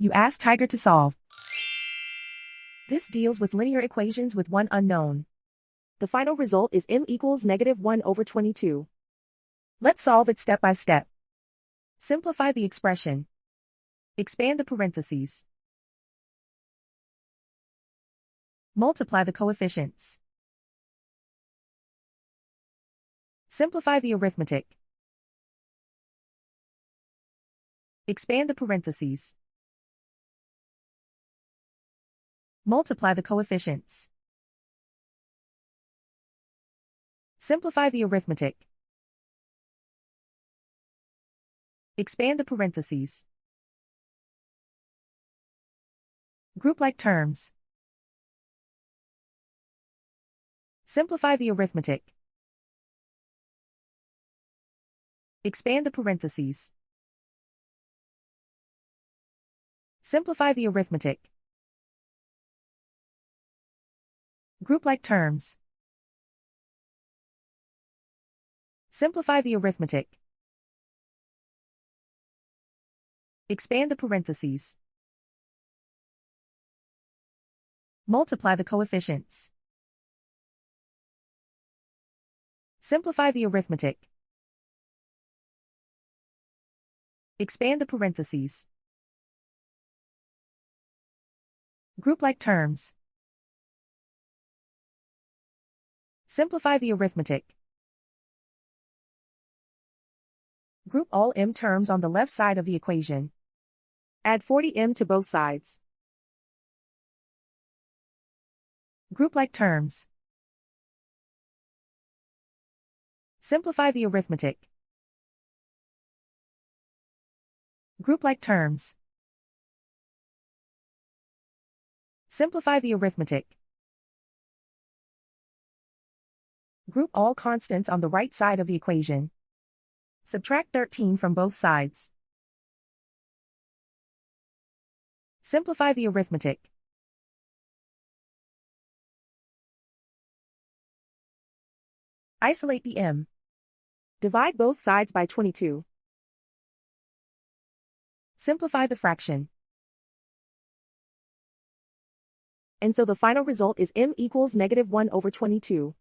You ask Tiger to solve. This deals with linear equations with one unknown. The final result is m equals -1/22. Let's solve it step by step. Simplify the expression. Expand the parentheses. Multiply the coefficients. Simplify the arithmetic. Expand the parentheses. Multiply the coefficients. Simplify the arithmetic. Expand the parentheses. Group like terms. Simplify the arithmetic. Expand the parentheses. Simplify the arithmetic. Group like terms. Simplify the arithmetic. Expand the parentheses. Multiply the coefficients. Simplify the arithmetic. Expand the parentheses. Group like terms. Simplify the arithmetic. Group all m terms on the left side of the equation. Add 40m to both sides. Group like terms. Simplify the arithmetic. Group like terms. Simplify the arithmetic. Group all constants on the right side of the equation. Subtract 13 from both sides. Simplify the arithmetic. Isolate the m. Divide both sides by 22. Simplify the fraction. And so the final result is m equals -1/22.